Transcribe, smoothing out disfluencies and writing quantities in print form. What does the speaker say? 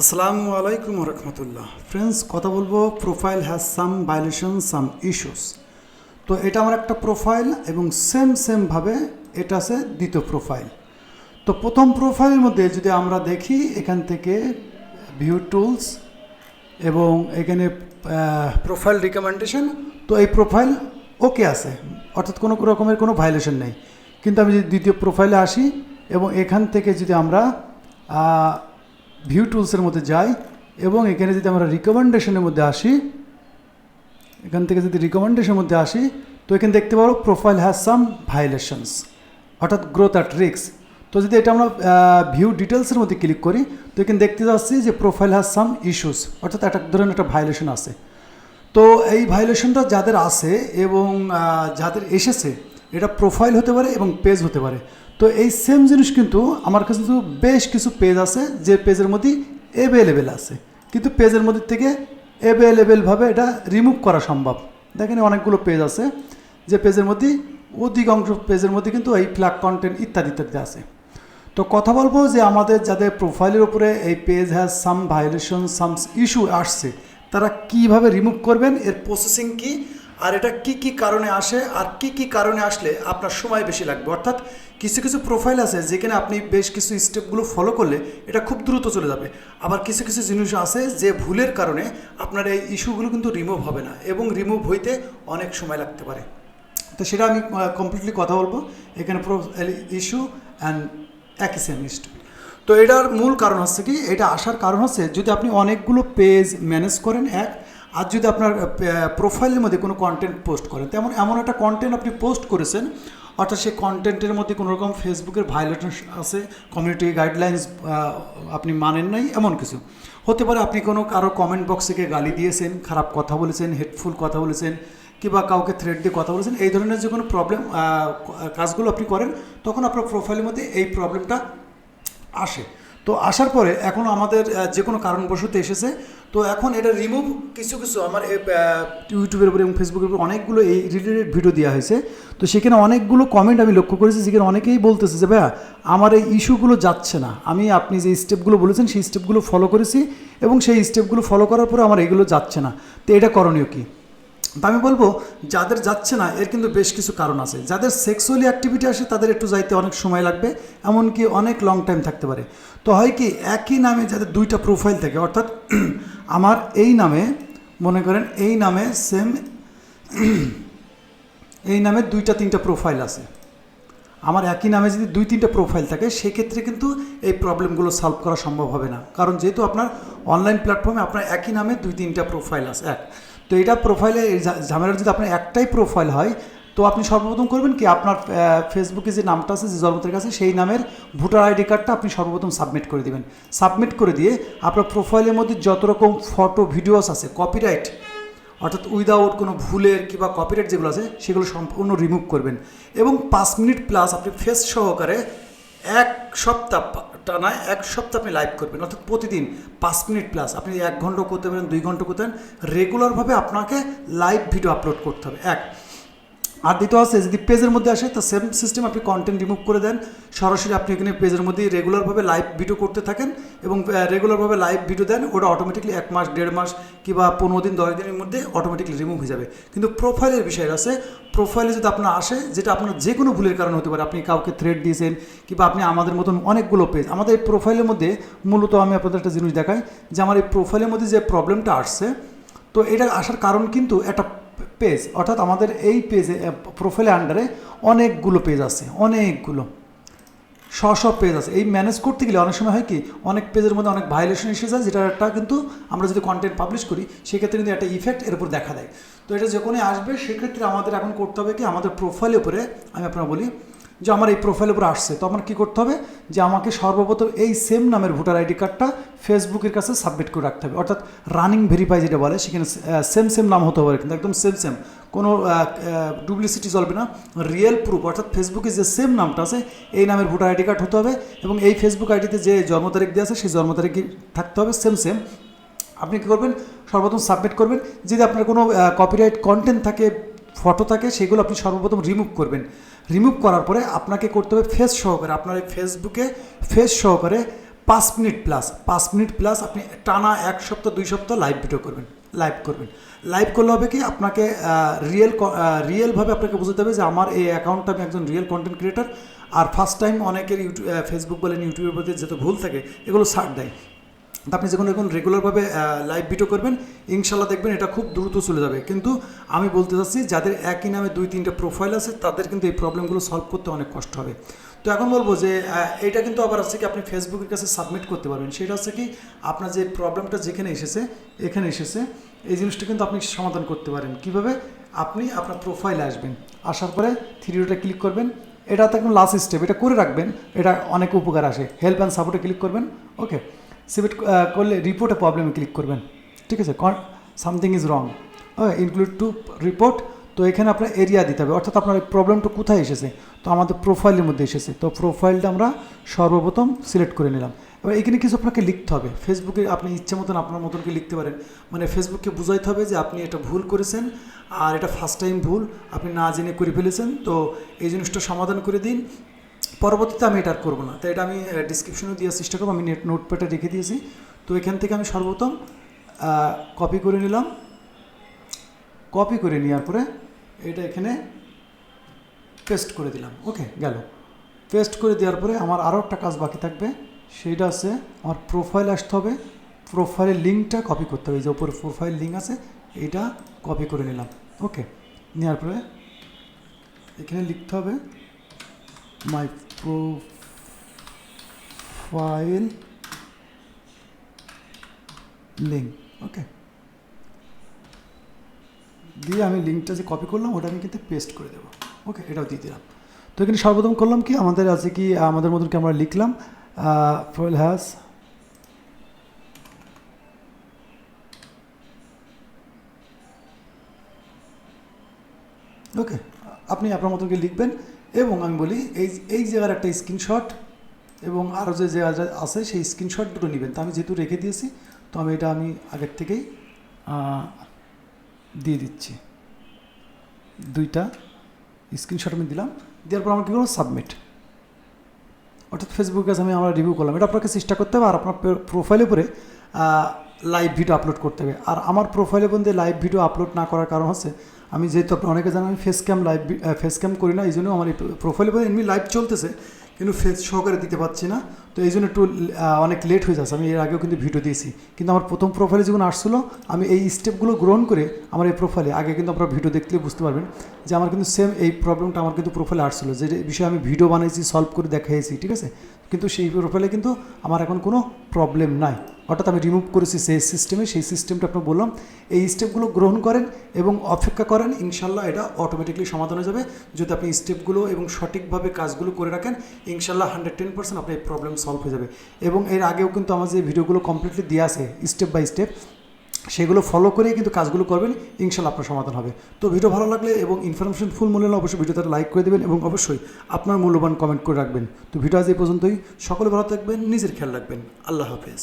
আসসালামু আলাইকুম রহমতুল্লাহ ফ্রেন্ডস, কথা বলবো profile has some violation some issues. তো এটা আমার একটা প্রোফাইল এবং সেমভাবে এটা আছে দ্বিতীয় প্রোফাইল। তো প্রথম প্রোফাইলের মধ্যে যদি আমরা দেখি এখান থেকে ভিউ টুলস এবং এখানে প্রোফাইল রিকমেন্ডেশন, তো এই প্রোফাইল ওকে আছে, অর্থাৎ কোনো রকমের কোনো ভায়োলেশন নেই। কিন্তু আমি যদি দ্বিতীয় প্রোফাইলে আসি এবং এখান থেকে যদি আমরা ভিউ টুলসের মধ্যে যাই এবং এখানে যদি আমরা রিকমেন্ডেশনের মধ্যে আসি, এখান থেকে যদি রিকমেন্ডেশনের মধ্যে আসি, তো এখানে দেখতে পারো প্রোফাইল হ্যাজ সাম ভায়োলেশনস, অর্থাৎ গ্রোথ অ্যাট রিস্ক। তো যদি এটা আমরা ভিউ ডিটেলসের মধ্যে ক্লিক করি, তো এখানে দেখতে পাচ্ছি যে প্রোফাইল হ্যাজ সাম ইস্যুস, অর্থাৎ একটা ধরনের একটা ভায়োলেশন আছে। তো এই ভায়োলেশনটা যাদের আছে এবং যাদের এসেছে, এটা প্রোফাইল হতে পারে এবং পেজ হতে পারে। তো এই সেম জিনিস কিন্তু আমার কাছে কিন্তু বেশ কিছু পেজ আছে যে পেজের মধ্যে অ্যাভেলেবেল আছে, কিন্তু পেজের মধ্যে থেকে অ্যাভেলেবেলভাবে এটা রিমুভ করা সম্ভব। দেখেন অনেকগুলো পেজ আছে যে পেজের মধ্যে অধিকাংশ পেজের মধ্যে কিন্তু এই ফ্ল্যাগ কন্টেন্ট ইত্যাদি আছে। তো কথা বলবো যে আমাদের যাদের প্রোফাইলের উপরে এই page has some violation some issue আসছে, তারা কিভাবে রিমুভ করবেন, এর প্রসেসিং কি, আর এটা কি কারণে আসে, আর কি কারণে আসলে আপনার সময় বেশি লাগবে। অর্থাৎ কিছু কিছু প্রোফাইল আছে যেখানে আপনি বেশ কিছু স্টেপগুলো ফলো করলে এটা খুব দ্রুত চলে যাবে, আবার কিছু কিছু জিনিস আছে যে ভুলের কারণে আপনার এই ইস্যুগুলো কিন্তু রিমুভ হবে না এবং রিমুভ হইতে অনেক সময় লাগতে পারে। তো সেটা আমি কমপ্লিটলি কথা বলবো এখানে ইস্যু অ্যান্ড একই সেম ইস্যু। তো এটার মূল কারণ হচ্ছে কি, এটা আসার কারণ হচ্ছে যদি আপনি অনেকগুলো পেজ ম্যানেজ করেন আর যদি আপনার প্রোফাইলের মধ্যে কোনো কন্টেন্ট পোস্ট করেন, এমন একটা কন্টেন্ট আপনি পোস্ট করেছেন, অর্থাৎ সেই কন্টেন্টের মধ্যে কোনো রকম ফেসবুকের ভায়োলেশন আছে, কমিউনিটি গাইডলাইন্স আপনি মানেন নাই, এমন কিছু হতে পারে। আপনি কারো কমেন্ট বক্স থেকে গালি দিয়েছেন, খারাপ কথা বলেছেন, হেটফুল কথা বলেছেন, কিংবা কাউকে থ্রেড দিয়ে কথা বলেছেন, এই ধরনের যে কোনো প্রবলেম কাজগুলো আপনি করেন, তখন আপনার প্রোফাইলের মধ্যে এই প্রবলেমটা আসে। তো আসার পরে এখন আমাদের যে কোনো কারণবশত এসেছে, তো এখন এটা রিমুভ কিছু আমার ইউটিউবের উপরে এবং ফেসবুকের উপরে অনেকগুলো এই রিলেটেড ভিডিও দেওয়া হয়েছে। তো সেখানে অনেকগুলো কমেন্ট আমি লক্ষ্য করেছি, যেখানে অনেকেই বলতেছে যে ভাইয়া আমার এই ইস্যুগুলো যাচ্ছে না, আপনি যে স্টেপগুলো বলেছেন সেই স্টেপগুলো ফলো করেছি এবং সেই স্টেপগুলো ফলো করার পরে আমার এগুলো যাচ্ছে না। তো এটা করণীয় কী? তা আমি বলবো যাদের যাচ্ছে না এর কিন্তু বেশ কিছু কারণ আছে। যাদের সেক্সুয়ালি অ্যাক্টিভিটি আসে তাদের একটু যাইতে অনেক সময় লাগবে, এমনকি অনেক লং টাইম থাকতে পারে। তো হয় কি, একই নামে যাদের দুইটা প্রোফাইল থাকে, অর্থাৎ আমার এই নামে মনে করেন এই নামে সেম এই নামে দুইটা তিনটা প্রোফাইল আছে, আমার একই নামে যদি দুই তিনটা প্রোফাইল থাকে, সেক্ষেত্রে কিন্তু এই প্রবলেমগুলো সলভ করা সম্ভব হবে না। কারণ যেহেতু আপনার অনলাইন প্ল্যাটফর্মে আপনার একই নামে দুই তিনটা প্রোফাইল আছে তো এটা প্রোফাইলে ঝামেলার যদি আপনার একটাই প্রোফাইল হয়, তো আপনি সর্বপ্রথম করবেন কি, আপনার ফেসবুকে যে নামটা আছে, যে জন্মতারিখ আছে, সেই নামের ভোটার আইডি কার্ডটা আপনি সর্বপ্রথম সাবমিট করে দেবেন। সাবমিট করে দিয়ে আপনার প্রোফাইলের মধ্যে যত রকম ফটো ভিডিওস আছে কপিরাইট, অর্থাৎ উইদাউট কোনো ভুলের কিংবা কপিরাইট যেগুলো আছে সেগুলো সম্পূর্ণ রিমুভ করবেন এবং 5 মিনিট প্লাস আপনি ফেস সহকারে এক সপ্তাহ আপনি লাইভ করবেন, অর্থাৎ প্রতিদিন 5 মিনিট প্লাস। আপনি 1 ঘন্টা করতে পারেন, 2 ঘন্টা করতে পারেন, রেগুলারভাবে আপনাকে লাইভ ভিডিও আপলোড করতে হবে। আর দ্বিতীয় আছে, যদি পেজের মধ্যে আসে তো সেম সিস্টেম, আপনি কন্টেন্ট রিমুভ করে দেন, সরাসরি আপনি এখানে পেজের মধ্যে রেগুলারভাবে লাইভ ভিডিও করতে থাকেন এবং রেগুলারভাবে লাইভ ভিডিও দেন, ওটা অটোমেটিকলি 1 মাস 1.5 মাস কিংবা 15 দিন 10 দিনের মধ্যে অটোমেটিকলি রিমুভ হয়ে যাবে। কিন্তু প্রোফাইলের বিষয় আছে, প্রোফাইলে যদি আপনার আসে, যেটা আপনার যে কোনো ভুলের কারণে হতে পারে, আপনি কাউকে থ্রেড দিয়েছেন কিংবা আপনি আমাদের মতন অনেকগুলো পেজ, আমাদের এই প্রোফাইলের মধ্যে মূলত আমি আপনাদের একটা জিনিস দেখাই যে আমার এই প্রোফাইলের মধ্যে যে প্রবলেমটা আসছে, তো এটা আসার কারণ কিন্তু একটা পেজ, অর্থাৎ আমাদের এই পেজে প্রোফাইলের আন্ডারে অনেকগুলো পেজ আছে, অনেকগুলো সব পেজ আছে। এই ম্যানেজ করতে গেলে অনেক সময় হয় কি, অনেক পেজের মধ্যে অনেক ভায়োলেশন এসে যায়, যেটা একটা কিন্তু আমরা যদি কন্টেন্ট পাবলিশ করি সেক্ষেত্রে কিন্তু একটা ইফেক্ট এর উপর দেখা দেয়। তো এটা যখনই আসবে সেক্ষেত্রে আমাদের এখন করতে হবে কি, আমাদের প্রোফাইলের উপরে আমি আপনারা বলি যে আমার এই প্রোফাইলের উপর আসছে, তো আমার কী করতে হবে যে আমাকে সর্বপ্রথম এই সেম নামের ভোটার আইডি কার্ডটা ফেসবুকের কাছে সাবমিট করে রাখতে হবে, অর্থাৎ রানিং ভেরিফাই যেটা বলে, সেখানে সেম নাম হতে হবে, কিন্তু একদম সেম কোনো ডুপ্লিসিটি চলবে না, রিয়েল প্রুফ, অর্থাৎ ফেসবুকে যে সেম নামটা আছে এই নামের ভোটার আইডি কার্ড হতে হবে এবং এই ফেসবুক আইডিতে যে জন্ম তারিখ দেওয়া আছে সেই জন্ম তারিখ থাকতে হবে সেম। আপনি কী করবেন, সর্বপ্রথম সাবমিট করবেন। যদি আপনার কোনো কপিরাইট কন্টেন্ট থাকে, ফটো থাকে, সেগুলো আপনি সর্বপ্রথম রিমুভ করবেন। রিমুভ করার পরে আপনাকে করতে হবে ফেস সহকারে, আপনার এই ফেসবুকে ফেস সহকারে 5 মিনিট প্লাস আপনি টানা 1 সপ্তাহ 2 সপ্তাহ লাইভ করবেন। লাইভ করলে হবে কি, আপনাকে রিয়েলভাবে আপনাকে বুঝতে হবে যে আমার এই অ্যাকাউন্টটা, আমি একজন রিয়েল কন্টেন্ট ক্রিয়েটার। আর ফার্স্ট টাইম অনেকের ফেসবুক বলেন, ইউটিউবের প্রতি যত ভুল থাকে এগুলো ছাড় দেয়। তো আপনি যখন এখন রেগুলারভাবে লাইভ ভিডিও করবেন, ইনশাল্লাহ দেখবেন এটা খুব দ্রুত চলে যাবে। কিন্তু আমি বলতে চাচ্ছি, যাদের একই নামে 2-3টে প্রোফাইল আছে তাদের কিন্তু এই প্রবলেমগুলো সলভ করতে অনেক কষ্ট হবে। তো এখন বলবো যে এটা কিন্তু আবার আছে কি, আপনি ফেসবুকের কাছে সাবমিট করতে পারবেন। সেটা হচ্ছে কি, আপনার যে প্রবলেমটা যেখানে এসেছে এই জিনিসটা কিন্তু আপনি সমাধান করতে পারেন। কিভাবে? আপনি আপনার প্রোফাইলে আসবেন, আসার পরে 3 ডটে ক্লিক করবেন। এটা তো একদম লাস্ট স্টেপ, এটা করে রাখবেন, এটা অনেক উপকার আসে। হেল্প অ্যান্ড সাপোর্টে ক্লিক করবেন। ওকে, সিলেক্ট করলে রিপোর্টে প্রবলেমে ক্লিক করবেন। ঠিক আছে, something is wrong, include to report. তো এখানে আপনার এরিয়া দিতে হবে, অর্থাৎ আপনার প্রবলেমটা কোথায় এসেছে। তো আমাদের প্রোফাইলের মধ্যে এসেছে, তো প্রোফাইলটা আমরা সর্বপ্রথম সিলেক্ট করে নিলাম। এবার এখানে কিছু আপনাকে লিখতে হবে। ফেসবুকে আপনি ইচ্ছে মতন আপনার মতনকে লিখতে পারেন, মানে ফেসবুককে বুঝাইতে হবে যে আপনি এটা ভুল করেছেন আর এটা ফার্স্ট টাইম ভুল আপনি না জেনে করে ফেলেছেন, তো এই জিনিসটা সমাধান করে দিন। পরবর্তীতে আমি এটা আর করবো না, তো এটা আমি ডিসক্রিপশনে দেওয়ার চেষ্টা করবো। আমি নোটপ্যাডে রেখে দিয়েছি। তো এখান থেকে আমি সর্বপ্রথম কপি করে নিলাম। কপি করে নেওয়ার পরে এটা এখানে পেস্ট করে দিলাম। ওকে, গেল। পেস্ট করে দেওয়ার পরে আমার আরও একটা কাজ বাকি থাকবে, সেইটা আছে আমার প্রোফাইল আসতে হবে। প্রোফাইলের লিঙ্কটা কপি করতে হবে, এই যে উপরে প্রোফাইল লিঙ্ক আছে এইটা কপি করে নিলাম। ওকে, নেওয়ার পরে এখানে লিখতে হবে মাই প্রোফাইল লিঙ্ক। ওকে, দিয়ে আমি লিঙ্কটা যে কপি করলাম ওটা আমি কিন্তু পেস্ট করে দেবো। ওকে, এটাও দিয়ে দিলাম। তো এখানে সর্বপ্রথম করলাম কি, আমাদের আছে কি, আমাদের মতন কি আমরা লিখলাম প্রোফাইল হ্যাজ ওকে, আপনি আপনার মতনকে লিখবেন। এবং আমি বলি এই জায়গার একটা স্ক্রিনশট এবং আরও যে জায়গা আছে সেই স্ক্রিনশট দুটো নেবেন। তো আমি যেহেতু রেখে দিয়েছি, তো আমি এটা আগের থেকেই দিয়ে দিচ্ছি। 2টা স্ক্রিনশট আমি দিলাম। দেওয়ার পর আমরা কী করবো, সাবমিট। অর্থাৎ ফেসবুকের কাছে আমরা রিভিউ করলাম। এটা আপনাকে চেষ্টা করতে হবে আর আপনার প্রোফাইলের উপরে লাইভ ভিডিও আপলোড করতে হবে। আর আমার প্রোফাইলের মধ্যে লাইভ ভিডিও আপলোড না করার কারণ হচ্ছে, আমি যেহেতু আপনি অনেকে জানেন আমি ফেস ক্যাম করি না, এই জন্য আমার এই প্রোফাইলের মধ্যে এমনি লাইভ চলতেছে কিন্তু ফেস সহকারে দিতে পারছি না। তো এই জন্য একটু অনেক লেট হয়ে যাচ্ছে। আমি এর আগেও কিন্তু ভিডিও দিয়েছি, কিন্তু আমার প্রথম প্রোফাইলে যখন আসছিলো আমি এই স্টেপগুলো গ্রহণ করে আমার এই প্রোফাইলে আগে কিন্তু আপনারা ভিডিও দেখলে বুঝতে পারবেন যে আমার কিন্তু সেম এই প্রবলেমটা আমার কিন্তু প্রোফাইলে আসছিলো, যে বিষয়ে আমি ভিডিও বানিয়েছি, সলভ করে দেখাইছি। ঠিক আছে, কিন্তু সেই প্রোফাইলে কিন্তু আমার এখন কোনো প্রবলেম নাই। অর্থাৎ আমি রিমুভ করেছি সেই সিস্টেমটা আপনার বললাম। এই স্টেপগুলো গ্রহণ করেন এবং অপেক্ষা করেন, ইনশাল্লাহ এটা অটোমেটিকলি সমাধান হয়ে যাবে। যদি আপনি স্টেপগুলো এবং সঠিকভাবে কাজগুলো করে রাখেন, ইনশাল্লাহ 110% আপনার এই প্রবলেম সলভ হয়ে যাবে। এবং এর আগেও কিন্তু আমার যে ভিডিওগুলো কমপ্লিটলি দেওয়া আছে স্টেপ বাই স্টেপ, সেগুলো ফলো করেই কিন্তু কাজগুলো করবেন, ইনশাল্লাহ আপনার সমাধান হবে। তো ভিডিও ভালো লাগলে এবং ইনফরমেশন ফুল মূল্য অবশ্যই ভিডিওতে লাইক করে দেবেন এবং অবশ্যই আপনার মূল্যবান কমেন্ট করে রাখবেন। তো ভিডিও আজ এই পর্যন্তই। সকলে ভালো থাকবেন, নিজের খেয়াল রাখবেন। আল্লাহ হাফেজ।